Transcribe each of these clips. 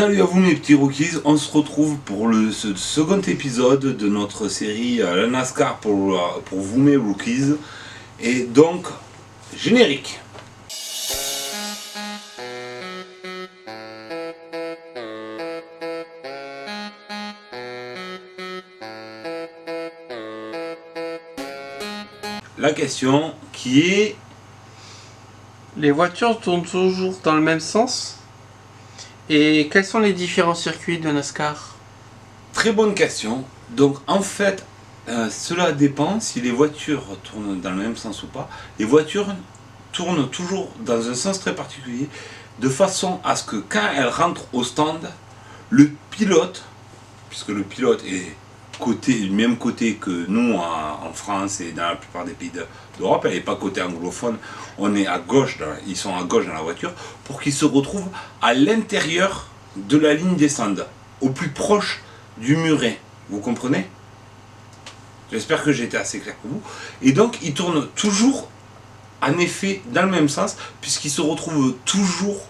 Salut à vous mes petits rookies, on se retrouve pour ce second épisode de notre série la NASCAR pour vous mes rookies. Et donc, générique. La question qui est... Les voitures tournent toujours dans le même sens? Et quels sont les différents circuits de NASCAR? Très bonne question. Donc en fait, cela dépend si les voitures tournent dans le même sens ou pas. Les voitures tournent toujours dans un sens très particulier, de façon à ce que quand elles rentrent au stand, le pilote, puisque le pilote est du même côté que nous en France et dans la plupart des pays d'Europe, elle n'est pas côté anglophone, on est à gauche, ils sont à gauche dans la voiture, pour qu'ils se retrouvent à l'intérieur de la ligne des stands, au plus proche du muret. Vous comprenez? J'espère que j'ai été assez clair pour vous. Et donc ils tournent toujours en effet dans le même sens, puisqu'ils se retrouvent toujours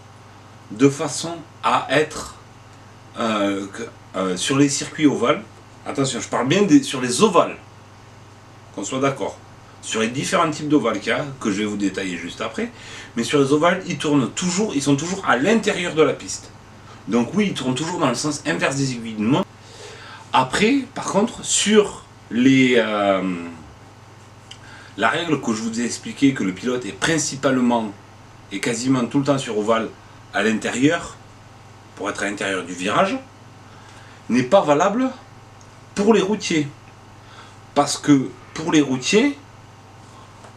de façon à être sur les circuits ovales. Attention, je parle bien sur les ovales, qu'on soit d'accord. Sur les différents types d'ovales qu'il y a, que je vais vous détailler juste après. Mais sur les ovales, ils sont toujours à l'intérieur de la piste. Donc oui, ils tournent toujours dans le sens inverse des aiguilles de montre. Après, par contre, sur la règle que je vous ai expliqué, que le pilote est principalement et quasiment tout le temps sur ovale à l'intérieur, pour être à l'intérieur du virage, n'est pas valable pour les routiers. Parce que pour les routiers,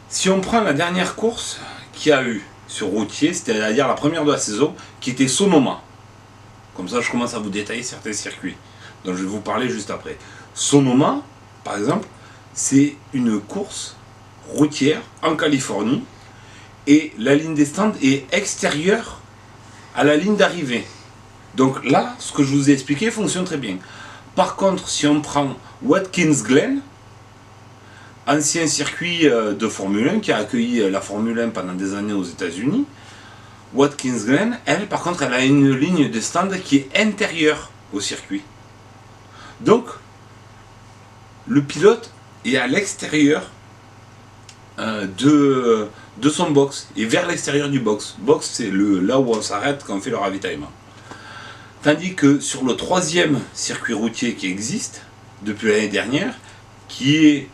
si on prend la dernière course qu'il y a eu sur routier, c'est-à-dire la première de la saison, qui était Sonoma. Comme ça, je commence à vous détailler certains circuits, dont je vais vous parler juste après. Sonoma, par exemple, c'est une course routière en Californie, et la ligne des stands est extérieure à la ligne d'arrivée. Donc là, ce que je vous ai expliqué fonctionne très bien. Par contre, si on prend Watkins Glen, ancien circuit de Formule 1 qui a accueilli la Formule 1 pendant des années aux États-Unis, Watkins Glen, elle, par contre, elle a une ligne de stand qui est intérieure au circuit. Donc, le pilote est à l'extérieur de son box et vers l'extérieur du box. Box, c'est là où on s'arrête quand on fait le ravitaillement. Tandis que sur le troisième circuit routier qui existe depuis l'année dernière, qui est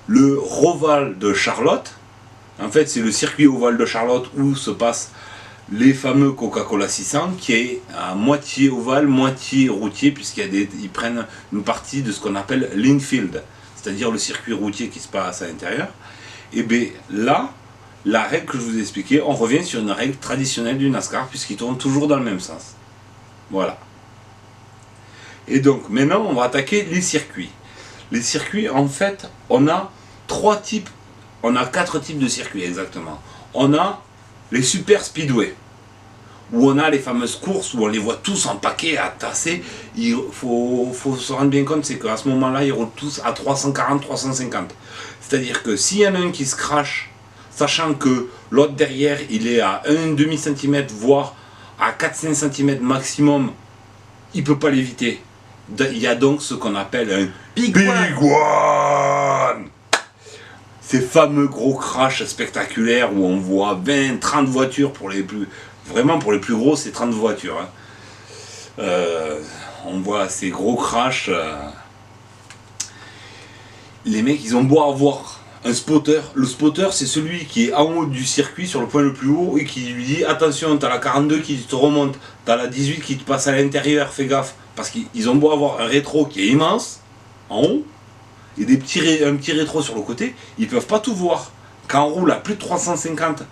le Roval de Charlotte, en fait c'est le circuit ovale de Charlotte où se passent les fameux Coca-Cola 600, qui est à moitié ovale, moitié routier, puisqu'ils prennent une partie de ce qu'on appelle l'infield, c'est-à-dire le circuit routier qui se passe à l'intérieur. Et bien là, la règle que je vous ai expliquée, on revient sur une règle traditionnelle du NASCAR, puisqu'ils tournent toujours dans le même sens. Voilà. Et donc, maintenant, on va attaquer les circuits. Les circuits, en fait, on a quatre types de circuits, exactement. On a les super speedway, où on a les fameuses courses, où on les voit tous en paquet, à tasser. Il faut se rendre bien compte, c'est qu'à ce moment-là, ils roulent tous à 340, 350. C'est-à-dire que s'il y en a un qui se crache, sachant que l'autre derrière, il est à 1,5 cm, voire à 4-5 cm maximum, il ne peut pas l'éviter. Il y a donc ce qu'on appelle un Big One. Ces fameux gros crashs spectaculaires où on voit 20, 30 voitures pour les plus... Vraiment pour les plus gros, c'est 30 voitures. Hein. On voit ces gros crashs. Les mecs, ils ont beau avoir un spotter. Le spotter, c'est celui qui est en haut du circuit, sur le point le plus haut, et qui lui dit attention, t'as la 42 qui te remonte, t'as la 18 qui te passe à l'intérieur, fais gaffe. Parce qu'ils ont beau avoir un rétro qui est immense, en haut, et un petit rétro sur le côté, ils ne peuvent pas tout voir. Quand on roule à plus de 350,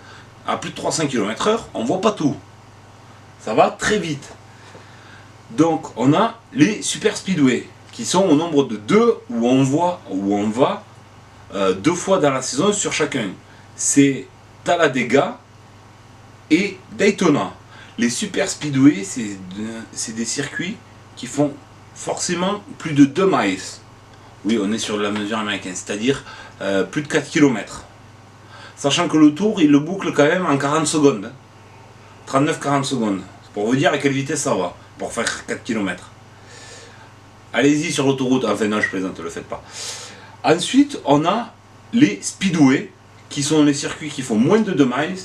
à plus de 300 km/h, on ne voit pas tout. Ça va très vite. Donc, on a les super speedway, qui sont au nombre de 2, où on va 2 fois dans la saison sur chacun. C'est Talladega et Daytona. Les super speedway, c'est des circuits qui font forcément plus de 2 miles. Oui, on est sur la mesure américaine, c'est-à-dire plus de 4 km. Sachant que le tour, il le boucle quand même en 40 secondes. 39-40 secondes. Pour vous dire à quelle vitesse ça va, pour faire 4 km. Allez-y sur l'autoroute, enfin non, je plaisante, ne le faites pas. Ensuite, on a les speedway, qui sont les circuits qui font moins de 2 miles,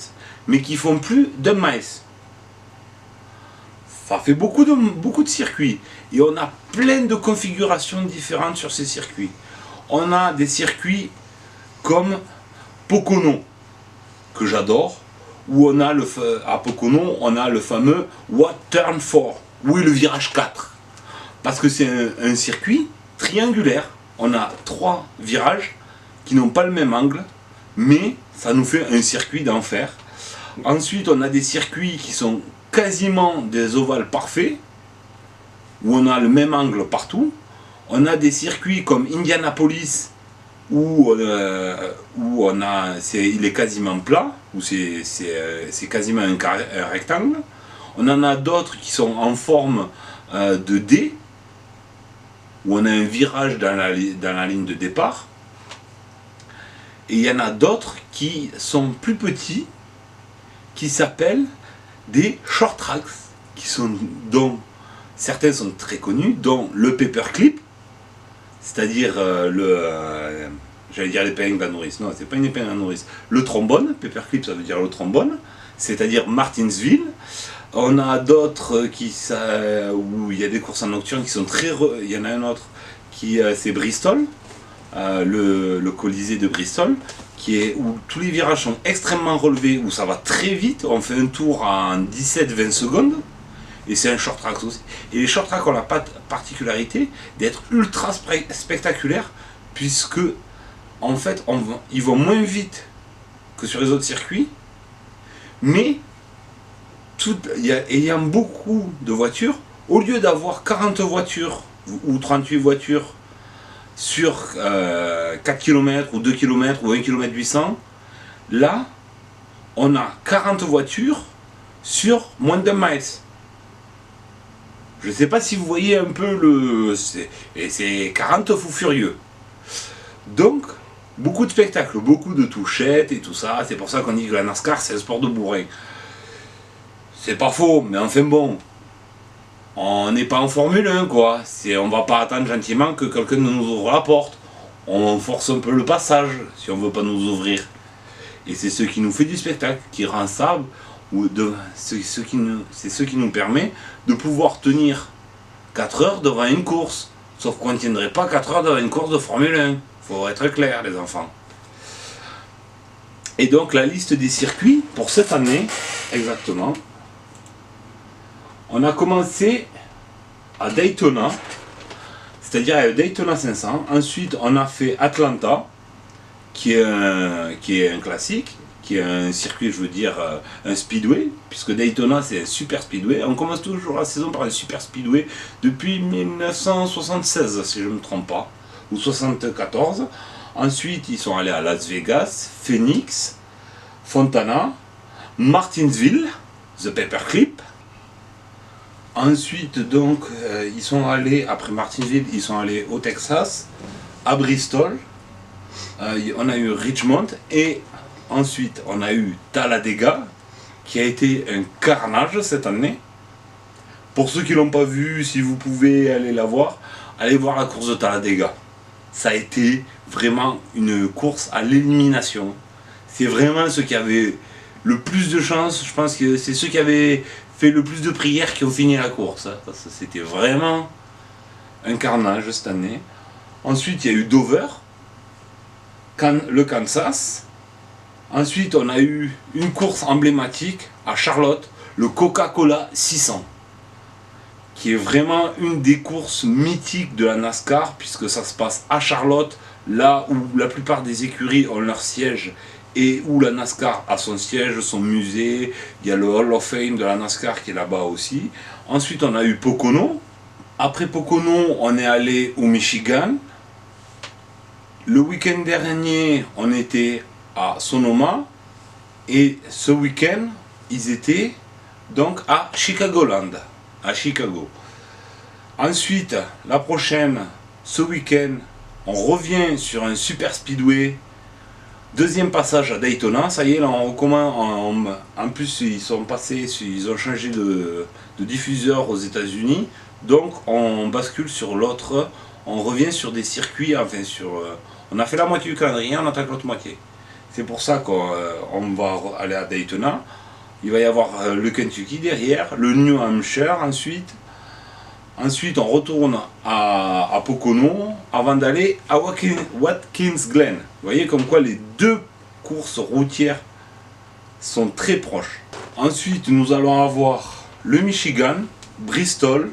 mais qui font plus d'1 mile. Ça fait beaucoup de circuits. Et on a plein de configurations différentes sur ces circuits. On a des circuits comme Pocono, que j'adore, où on a à Pocono, on a le fameux What Turn 4, oui, le virage 4. Parce que c'est un circuit triangulaire. On a 3 virages qui n'ont pas le même angle, mais ça nous fait un circuit d'enfer. Ensuite, on a des circuits qui sont quasiment des ovales parfaits, où on a le même angle partout. On a des circuits comme Indianapolis, où il est quasiment plat, où c'est quasiment un rectangle. On en a d'autres qui sont en forme de D, où on a un virage dans la ligne de départ. Et il y en a d'autres qui sont plus petits, qui s'appellent des short tracks, dont certains sont très connus, dont le paperclip, c'est-à-dire j'allais dire l'épingle à nourrice, non, c'est pas une épingle à nourrice, le trombone, paperclip ça veut dire le trombone, c'est-à-dire Martinsville. On a d'autres où il y a des courses en nocturne qui sont il y en a un autre c'est Bristol, le Colisée de Bristol, où tous les virages sont extrêmement relevés, où ça va très vite, on fait un tour en 17-20 secondes, et c'est un short track aussi. Et les short tracks ont la particularité d'être ultra spectaculaires, puisque en fait ils vont moins vite que sur les autres circuits, mais ayant beaucoup de voitures, au lieu d'avoir 40 voitures ou 38 voitures sur 4 km ou 2 km ou 1 km 800, là on a 40 voitures sur moins d'1 mile. Je ne sais pas si vous voyez un peu et c'est 40 fous furieux. Donc beaucoup de spectacles, beaucoup de touchettes et tout ça. C'est pour ça qu'on dit que la NASCAR c'est un sport de bourrin. C'est pas faux, mais enfin bon, on n'est pas en Formule 1 quoi. On va pas attendre gentiment que quelqu'un nous ouvre la porte. On force un peu le passage si on veut pas nous ouvrir. Et c'est ce qui nous fait du spectacle, qui rend ça, c'est ce qui nous permet de pouvoir tenir 4 heures devant une course. Sauf qu'on ne tiendrait pas 4 heures devant une course de Formule 1. Faut être clair les enfants. Et donc la liste des circuits pour cette année, exactement. On a commencé à Daytona, c'est-à-dire à Daytona 500. Ensuite, on a fait Atlanta, qui est un classique, qui est un circuit, je veux dire, un speedway, puisque Daytona c'est un super speedway. On commence toujours la saison par un super speedway depuis 1976, si je ne me trompe pas, ou 74. Ensuite, ils sont allés à Las Vegas, Phoenix, Fontana, Martinsville, The Paperclip. Ensuite, donc, ils sont allés, après Martinsville, ils sont allés au Texas, à Bristol. On a eu Richmond et ensuite on a eu Talladega, qui a été un carnage cette année. Pour ceux qui ne l'ont pas vu, si vous pouvez aller la voir, allez voir la course de Talladega. Ça a été vraiment une course à l'élimination. C'est vraiment ceux qui avaient le plus de chance. Je pense que c'est ceux qui avaient fait le plus de prières qui ont fini la course. C'était vraiment un carnage cette année. Ensuite, il y a eu Dover, le Kansas. Ensuite, on a eu une course emblématique à Charlotte, le Coca-Cola 600, qui est vraiment une des courses mythiques de la NASCAR, puisque ça se passe à Charlotte, là où la plupart des écuries ont leur siège et où la NASCAR a son siège, son musée. Il y a le Hall of Fame de la NASCAR qui est là-bas aussi. Ensuite, on a eu Pocono. Après Pocono, on est allé au Michigan. Le week-end dernier, on était à Sonoma. Et ce week-end, ils étaient donc à Chicagoland, à Chicago. Ensuite, la prochaine, ce week-end, on revient sur un super speedway Deuxième passage à Daytona, ça y est, là on recommence. En plus, ils ont changé de diffuseur aux États-Unis, donc on bascule sur l'autre, on revient sur des circuits, enfin on a fait la moitié du calendrier, on attaque l'autre moitié. C'est pour ça qu'on va aller à Daytona. Il va y avoir le Kentucky derrière, le New Hampshire ensuite. Ensuite, on retourne à Pocono avant d'aller à Watkins Glen. Vous voyez comme quoi les deux courses routières sont très proches. Ensuite, nous allons avoir le Michigan, Bristol,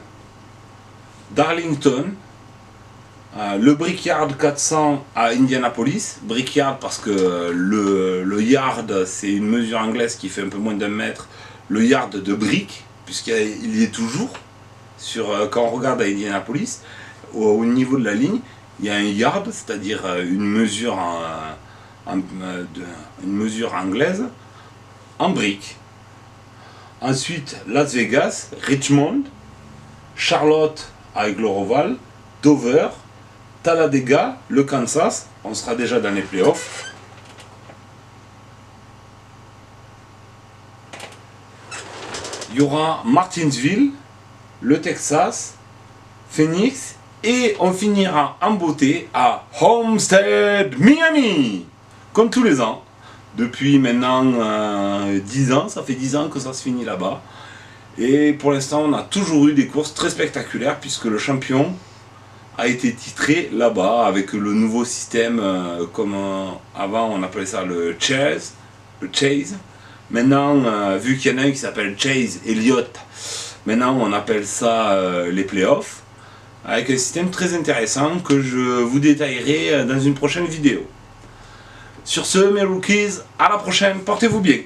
Darlington, le Brickyard 400 à Indianapolis. Brickyard parce que le yard, c'est une mesure anglaise qui fait un peu moins d'1 mètre. Le yard de briques, puisqu'il y est toujours. Quand on regarde à Indianapolis, au niveau de la ligne, il y a un yard, c'est-à-dire une mesure anglaise en briques. Ensuite, Las Vegas, Richmond, Charlotte avec le Roval, Dover, Talladega, le Kansas, on sera déjà dans les playoffs. Il y aura Martinsville, le Texas, Phoenix, et on finira en beauté à Homestead, Miami, comme tous les ans. Depuis maintenant 10 ans, ça fait 10 ans que ça se finit là-bas. Et pour l'instant, on a toujours eu des courses très spectaculaires puisque le champion a été titré là-bas avec le nouveau système, comme avant on appelait ça le chase. Maintenant, vu qu'il y en a un qui s'appelle Chase Elliott, maintenant on appelle ça les playoffs, avec un système très intéressant que je vous détaillerai dans une prochaine vidéo. Sur ce, mes rookies, à la prochaine, portez-vous bien.